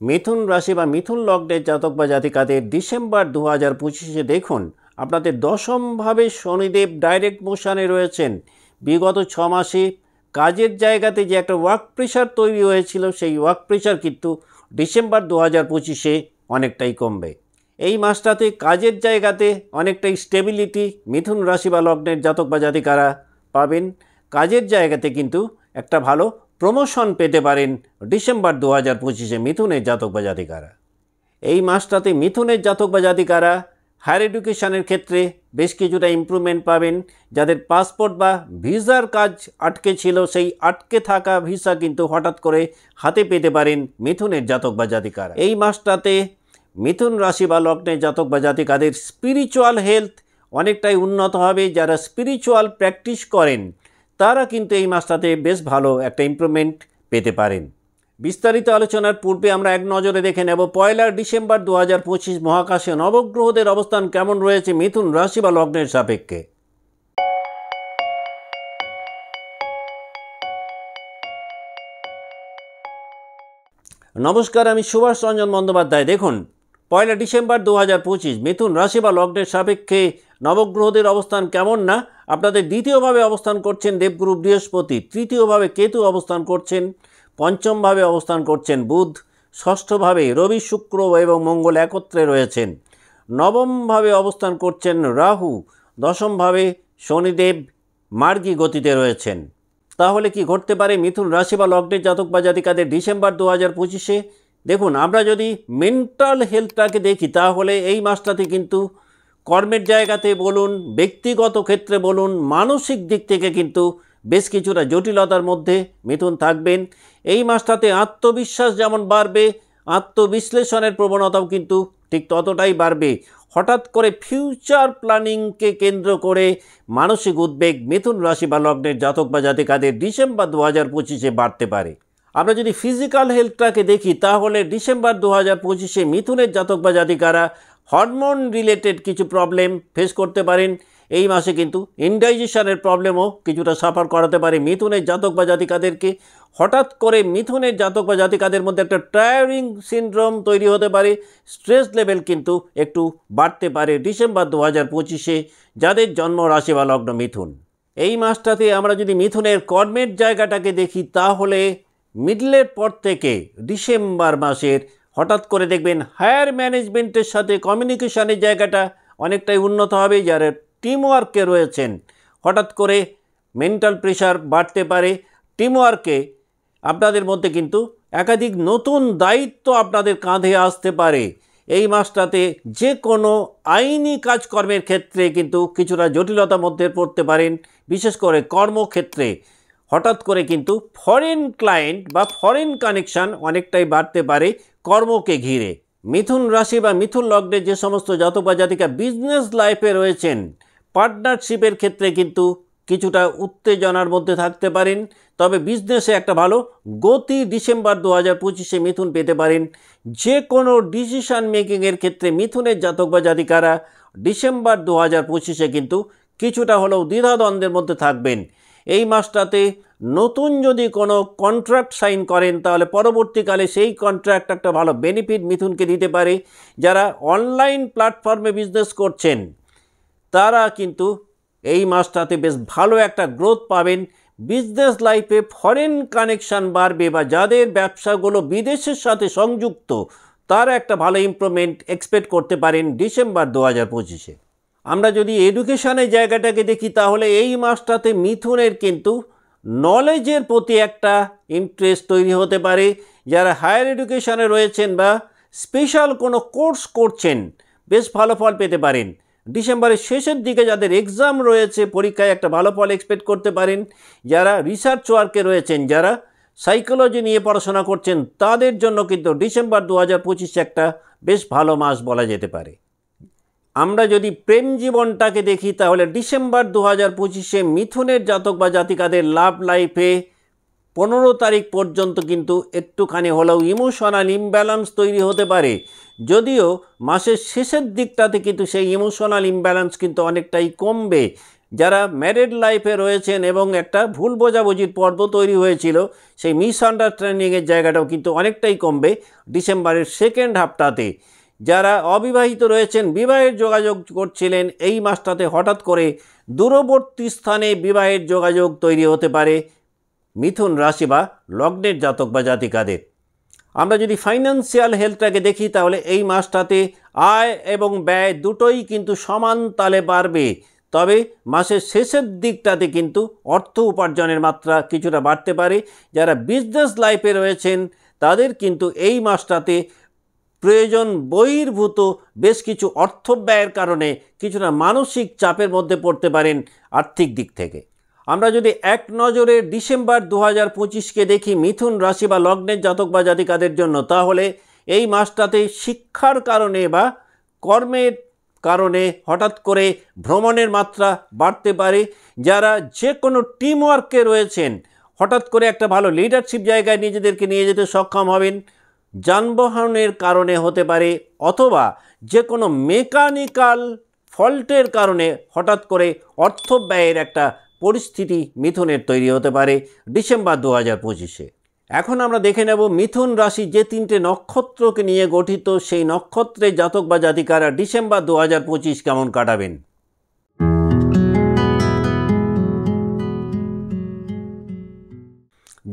মিথুন রাশি বা মিথুন লগ্নের জাতক বা জাতিকাদের ডিসেম্বর 2025-এ দেখুন আপনাদের দশমভাবে শনিদেব ডাইরেক্ট মোশনে রয়েছেন। বিগত 6 মাসে কাজের জায়গাতে যে একটা ওয়ার্ক প্রেশার তৈরি হয়েছিল সেই ওয়ার্ক প্রেশার কিন্তু ডিসেম্বর 2025-এ অনেকটাই কমবে। এই মাসটাতে কাজের জায়গাতে অনেকটাই স্টেবিলিটি মিথুন রাশি বা লগ্নের জাতক বা জাতিকারা পাবেন। কাজের জায়গাতে কিন্তু একটা ভালো প্রমোশন পেতে পারেন ডিসেম্বর 2025-এ মিথুনের জাতক বা জাতিকারা। এই মাসটাতে মিথুনের জাতক বা জাতিকারা হায়ার এডুকেশনের ক্ষেত্রে বেশ কিছুটা ইমপ্রুভমেন্ট পাবেন। যাদের পাসপোর্ট বা ভিসার কাজ আটকে ছিল সেই আটকে থাকা ভিসা কিন্তু হঠাৎ করে হাতে পেতে পারেন মিথুনের জাতক বা জাতিকারা। এই মাসটাতে মিথুন রাশি বা লগ্নের জাতক বা জাতিকাদের স্পিরিচুয়াল হেলথ অনেকটাই উন্নত হবে। যারা স্পিরিচুয়াল প্র্যাকটিস করেন তারা কিন্তু এই মাসটাতে বেশ ভালো একটা ইমপ্রুভমেন্ট পেতে পারেন। বিস্তারিত আলোচনার পূর্বে আমরা এক নজরে দেখে নেব 1 ডিসেম্বর 2025 মহাকাশে নবগ্রহদের অবস্থান কেমন রয়েছে মিথুন রাশি বা লগ্নের সাপেক্ষে। নমস্কার, আমি সুভাষ রঞ্জন বন্দ্যোপাধ্যায়। দেখুন 1 ডিসেম্বর 2025 মিথুন রাশি বা লগ্নের সাপেক্ষে নবগ্রহদের অবস্থান কেমন না। আপনাদের দ্বিতীয়ভাবে অবস্থান করছেন দেবগুরু বৃহস্পতি, তৃতীয়ভাবে কেতু অবস্থান করছেন, পঞ্চমভাবে অবস্থান করছেন বুধ, ষষ্ঠভাবে রবি শুক্র এবং মঙ্গল একত্রে রয়েছেন, নবমভাবে অবস্থান করছেন রাহু, দশমভাবে শনিদেব মার্গী গতিতে রয়েছেন। তাহলে কি ঘটতে পারে মিথুন রাশি বা লগ্নের জাতক বা জাতিকাদের ডিসেম্বর 2025-এ? দেখুন, আমরা যদি মেন্টাল হেলথটাকে দেখি তাহলে এই মাসটাতে কিন্তু কর্মের জায়গাতে বলুন, ব্যক্তিগত ক্ষেত্রে বলুন, মানসিক দিক থেকে কিন্তু বেশ কিছুটা জটিলতার মধ্যে মিথুন থাকবেন। এই মাসটাতে আত্মবিশ্বাস যেমন বাড়বে, আত্মবিশ্লেষণের প্রবণতাও কিন্তু ঠিক ততটাই বাড়বে। হঠাৎ করে ফিউচার প্ল্যানিংকে কেন্দ্র করে মানসিক উদ্বেগ মিথুন রাশি বা লগ্নের জাতক বা জাতিকাদের ডিসেম্বর 2025-এ বাড়তে পারে। আমরা যদি ফিজিক্যাল হেলথটাকে দেখি তাহলে ডিসেম্বর 2025-এ মিথুনের জাতক বা জাতিকারা হরমোন রিলেটেড কিছু প্রবলেম ফেস করতে পারেন। এই মাসে কিন্তু ইনডাইজেশনের প্রবলেমও কিছুটা সাফার করাতে পারে মিথুনের জাতক বা জাতিকাদেরকে। হঠাৎ করে মিথুনের জাতক বা জাতিকাদের মধ্যে একটা টায়ারিং সিনড্রোম তৈরি হতে পারে, স্ট্রেস লেভেল কিন্তু একটু বাড়তে পারে ডিসেম্বর 2025-এ যাদের জন্ম রাশি বা লগ্ন মিথুন। এই মাসটাতে আমরা যদি মিথুনের কর্মের জায়গাটাকে দেখি তাহলে মিডলের পর থেকে ডিসেম্বর মাসের হঠাৎ করে দেখবেন হায়ার ম্যানেজমেন্টের সাথে কমিউনিকেশনের জায়গাটা অনেকটাই উন্নত হবে। যারা টিমওয়ার্কে রয়েছেন হঠাৎ করে মেন্টাল প্রেশার বাড়তে পারে। টিমওয়ার্কে আপনাদের মধ্যে কিন্তু একাধিক নতুন দায়িত্ব আপনাদের কাঁধে আসতে পারে। এই মাসটাতে যে কোনো আইনি কাজকর্মের ক্ষেত্রে কিন্তু কিছুটা জটিলতার মধ্যে পড়তে পারেন। বিশেষ করে কর্মক্ষেত্রে হঠাৎ করে কিন্তু ফরেন ক্লায়েন্ট বা ফরেন কানেকশান অনেকটাই বাড়তে পারে কর্মকে ঘিরে। মিথুন রাশি বা মিথুন লগ্নের যে সমস্ত জাতক বা জাতিকা বিজনেস লাইফে রয়েছেন পার্টনারশিপের ক্ষেত্রে কিন্তু কিছুটা উত্তেজনার মধ্যে থাকতে পারেন। তবে বিজনেসে একটা ভালো গতি ডিসেম্বর 2025-এ মিথুন পেতে পারেন। যে কোনো ডিসিশন মেকিংয়ের ক্ষেত্রে মিথুনের জাতক বা জাতিকারা ডিসেম্বর 2025-এ কিন্তু কিছুটা হলেও দ্বিধাদ্বন্দ্বের মধ্যে থাকবেন। এই মাসটাতে নতুন যদি কোনো কন্ট্রাক্ট সাইন করেন তাহলে পরবর্তীকালে সেই কন্ট্রাক্ট একটা ভালো বেনিফিট মিথুনকে দিতে পারে। যারা অনলাইন প্ল্যাটফর্মে বিজনেস করছেন তারা কিন্তু এই মাসটাতে বেশ ভালো একটা গ্রোথ পাবেন। বিজনেস লাইফে ফরেন কানেকশান বাড়বে বা যাদের ব্যবসাগুলো বিদেশের সাথে সংযুক্ত তারা একটা ভালো ইমপ্রুভমেন্ট এক্সপেক্ট করতে পারেন ডিসেম্বর 2025-এ। আমরা যদি এডুকেশনের জায়গাটাকে দেখি তাহলে এই মাসটাতে মিথুনের কিন্তু নলেজের প্রতি একটা ইন্টারেস্ট তৈরি হতে পারে। যারা হায়ার এডুকেশনে রয়েছেন বা স্পেশাল কোনো কোর্স করছেন বেশ ভালো ফল পেতে পারেন। ডিসেম্বরের শেষের দিকে যাদের এক্সাম রয়েছে পরীক্ষায় একটা ভালো ফল এক্সপেক্ট করতে পারেন। যারা রিসার্চ ওয়ার্কে রয়েছেন, যারা সাইকোলজি নিয়ে পড়াশোনা করছেন তাদের জন্য কিন্তু ডিসেম্বর 2025 একটা বেশ ভালো মাস বলা যেতে পারে। আমরা যদি প্রেম জীবনটাকে দেখি তাহলে ডিসেম্বর 2025-এ মিথুনের জাতক বা জাতিকাদের লাভ লাইফে 15 তারিখ পর্যন্ত কিন্তু একটুখানি হলেও ইমোশনাল ইমব্যালেন্স তৈরি হতে পারে। যদিও মাসের শেষের দিকটাতে কিন্তু সেই ইমোশনাল ইমব্যালেন্স কিন্তু অনেকটাই কমবে। যারা ম্যারিড লাইফে রয়েছেন এবং একটা ভুল বোঝাবুঝির পর্ব তৈরি হয়েছিল, সেই মিসআন্ডারস্ট্যান্ডিংয়ের জায়গাটাও কিন্তু অনেকটাই কমবে ডিসেম্বরের সেকেন্ড হাফটাতে। যারা অবিবাহিত রয়েছেন, বিবাহের যোগাযোগ করছিলেন, এই মাসটাতে হঠাৎ করে দূরবর্তী স্থানে বিবাহের যোগাযোগ তৈরি হতে পারে মিথুন রাশি বা লগ্নের জাতক বা জাতিকাদের। আমরা যদি ফাইন্যান্সিয়াল হেলথটাকে দেখি তাহলে এই মাসটাতে আয় এবং ব্যয় দুটোই কিন্তু সমান তালে বাড়বে। তবে মাসের শেষের দিকটাতে কিন্তু অর্থ উপার্জনের মাত্রা কিছুটা বাড়তে পারে। যারা বিজনেস লাইফে রয়েছেন তাদের কিন্তু এই মাসটাতে প্রয়োজন বহির্ভূত বেশ কিছু অর্থ ব্যয়ের কারণে কিছুটা মানসিক চাপের মধ্যে পড়তে পারেন আর্থিক দিক থেকে। আমরা যদি এক নজরে ডিসেম্বর 2025কে দেখি মিথুন রাশি বা লগ্নের জাতক বা জাতিকাদের জন্য, তাহলে এই মাসটাতে শিক্ষার কারণে বা কর্মের কারণে হঠাৎ করে ভ্রমণের মাত্রা বাড়তে পারে। যারা যে কোনো টিম ওয়ার্কে রয়েছেন হঠাৎ করে একটা ভালো লিডারশিপ জায়গায় নিজেদেরকে নিয়ে যেতে সক্ষম হবেন। যানবাহনের কারণে হতে পারে, অথবা যে কোনো মেকানিক্যাল ফল্টের কারণে হঠাৎ করে অর্থ ব্যয়ের একটা পরিস্থিতি মিথুনের তৈরি হতে পারে ডিসেম্বর 2025-এ। এখন আমরা দেখে নেব মিথুন রাশি যে 3টে নক্ষত্রকে নিয়ে গঠিত, সেই নক্ষত্রের জাতক বা জাতিকারা ডিসেম্বর 2025 কেমন কাটাবেন।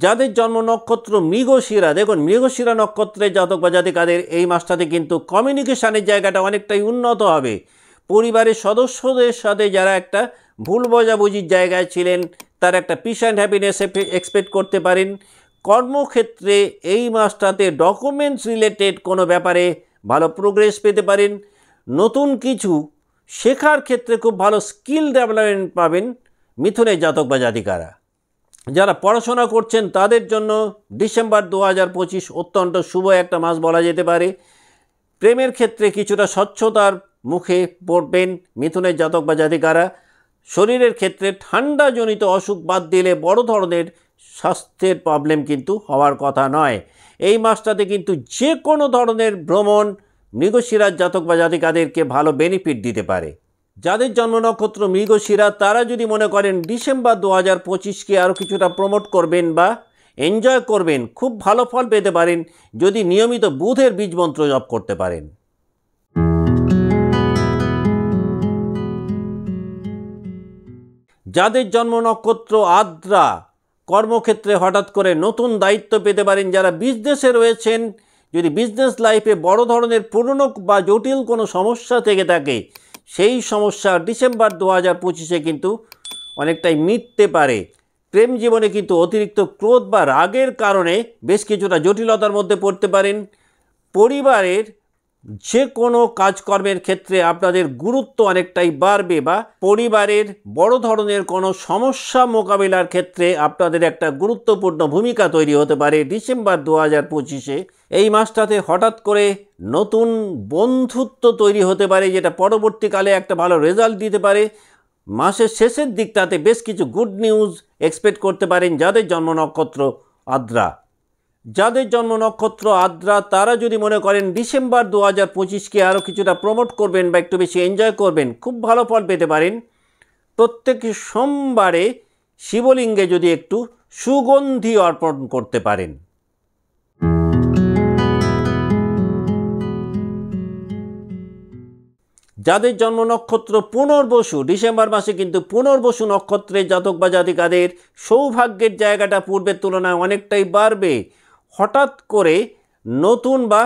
যাদের জন্ম নক্ষত্র মৃগশিরা, দেখুন মৃগশিরা নক্ষত্রের জাতক বা জাতিকাদের এই মাসটাতে কিন্তু কমিউনিকেশানের জায়গাটা অনেকটাই উন্নত হবে। পরিবারের সদস্যদের সাথে যারা একটা ভুল বোঝাবুঝির জায়গায় ছিলেন তার একটা পিস অ্যান্ড হ্যাপিনেস এক্সপেক্ট করতে পারেন। কর্মক্ষেত্রে এই মাসটাতে ডকুমেন্টস রিলেটেড কোনো ব্যাপারে ভালো প্রোগ্রেস পেতে পারেন। নতুন কিছু শেখার ক্ষেত্রে খুব ভালো স্কিল ডেভেলপমেন্ট পাবেন মিথুনের জাতক বা জাতিকারা। যারা পড়াশোনা করছেন তাদের জন্য ডিসেম্বর 2025 অত্যন্ত শুভ একটা মাস বলা যেতে পারে। প্রেমের ক্ষেত্রে কিছুটা স্বচ্ছতার মুখে পড়বেন মিথুনের জাতক বা জাতিকারা। শরীরের ক্ষেত্রে ঠান্ডাজনিত অসুখ বাদ দিলে বড় ধরনের স্বাস্থ্যের প্রবলেম কিন্তু হওয়ার কথা নয়। এই মাসটাতে কিন্তু যে কোনো ধরনের ভ্রমণ মৃগশিরার জাতক বা জাতিকাদেরকে ভালো বেনিফিট দিতে পারে। যাদের জন্ম নক্ষত্র মৃগশিরা তারা যদি মনে করেন ডিসেম্বর 2025কে আরও কিছুটা প্রমোট করবেন বা এনজয় করবেন, খুব ভালো ফল পেতে পারেন যদি নিয়মিত বুধের বীজমন্ত্র জপ করতে পারেন। যাদের জন্ম নক্ষত্র আদ্রা, কর্মক্ষেত্রে হঠাৎ করে নতুন দায়িত্ব পেতে পারেন। যারা বিজনেসে রয়েছেন, যদি বিজনেস লাইফে বড় ধরনের পুরনো বা জটিল কোনো সমস্যা থেকে থাকে, সেই সমস্যা ডিসেম্বর 2025-এ কিন্তু অনেকটাই মিটতে পারে। প্রেম জীবনে কিন্তু অতিরিক্ত ক্রোধ বা রাগের কারণে বেশ কিছুটা জটিলতার মধ্যে পড়তে পারেন। পরিবারের যে কোনো কাজকর্মের ক্ষেত্রে আপনাদের গুরুত্ব অনেকটাই বাড়বে, বা পরিবারের বড় ধরনের কোনো সমস্যা মোকাবিলার ক্ষেত্রে আপনাদের একটা গুরুত্বপূর্ণ ভূমিকা তৈরি হতে পারে ডিসেম্বর 2025-এ। এই মাসটাতে হঠাৎ করে নতুন বন্ধুত্ব তৈরি হতে পারে, যেটা পরবর্তীকালে একটা ভালো রেজাল্ট দিতে পারে। মাসের শেষের দিকটাতে বেশ কিছু গুড নিউজ এক্সপেক্ট করতে পারেন যাদের জন্ম নক্ষত্র আদ্রা। যাদের জন্ম নক্ষত্র আদ্রা তারা যদি মনে করেন ডিসেম্বর 2025-কে আরও কিছুটা প্রমোট করবেন বা একটু বেশি এনজয় করবেন, খুব ভালো ফল পেতে পারেন। প্রত্যেক সোমবারে শিবলিঙ্গে যদি একটু সুগন্ধি অর্পণ করতে পারেন। যাদের জন্ম নক্ষত্র পুনর্বসু, ডিসেম্বর মাসে কিন্তু পুনর্বসু নক্ষত্রের জাতক বা জাতিকাদের সৌভাগ্যের জায়গাটা পূর্বের তুলনায় অনেকটাই বাড়বে। হঠাৎ করে নতুন বা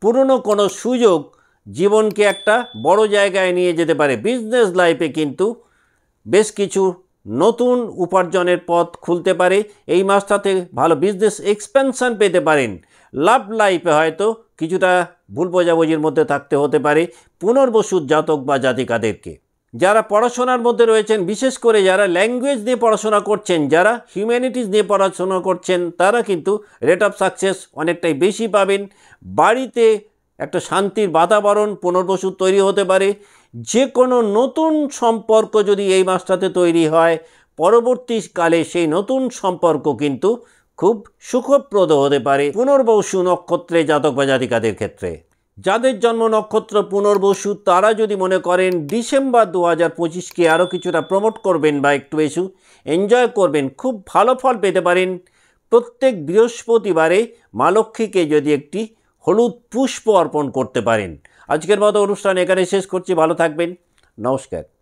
পুরনো কোনো সুযোগ জীবনকে একটা বড় জায়গায় নিয়ে যেতে পারে। বিজনেস লাইফে কিন্তু বেশ কিছু নতুন উপার্জনের পথ খুলতে পারে। এই মাসটাতে ভালো বিজনেস এক্সপ্যানশন পেতে পারেন। লাভ লাইফে হয়তো কিছুটা ভুল বোঝাবুঝির মধ্যে থাকতে হতে পারে পুনর্বসুর জাতক বা জাতিকাদেরকে। যারা পড়াশোনার মধ্যে রয়েছেন, বিশেষ করে যারা ল্যাঙ্গুয়েজ নিয়ে পড়াশোনা করছেন, যারা হিউম্যানিটিস নিয়ে পড়াশোনা করছেন, তারা কিন্তু রেট অফ সাকসেস অনেকটাই বেশি পাবেন। বাড়িতে একটা শান্তির বাতাবরণ পুনর্বসু তৈরি হতে পারে। যে কোনো নতুন সম্পর্ক যদি এই মাসটাতে তৈরি হয়, পরবর্তীকালে সেই নতুন সম্পর্ক কিন্তু খুব সুখপ্রদ হতে পারে পুনর্বসু নক্ষত্রে জাতক বা জাতিকাদের ক্ষেত্রে। যাদের জন্ম নক্ষত্র পুনর্বসু তারা যদি মনে করেন ডিসেম্বর 2025কে আরও কিছুটা প্রমোট করবেন বা একটু বেশি এনজয় করবেন, খুব ভালো ফল পেতে পারেন। প্রত্যেক বৃহস্পতিবারে মা লক্ষ্মীকে যদি একটি হলুদ পুষ্প অর্পণ করতে পারেন। আজকের মতো অনুষ্ঠান এখানে শেষ করছি। ভালো থাকবেন। নমস্কার।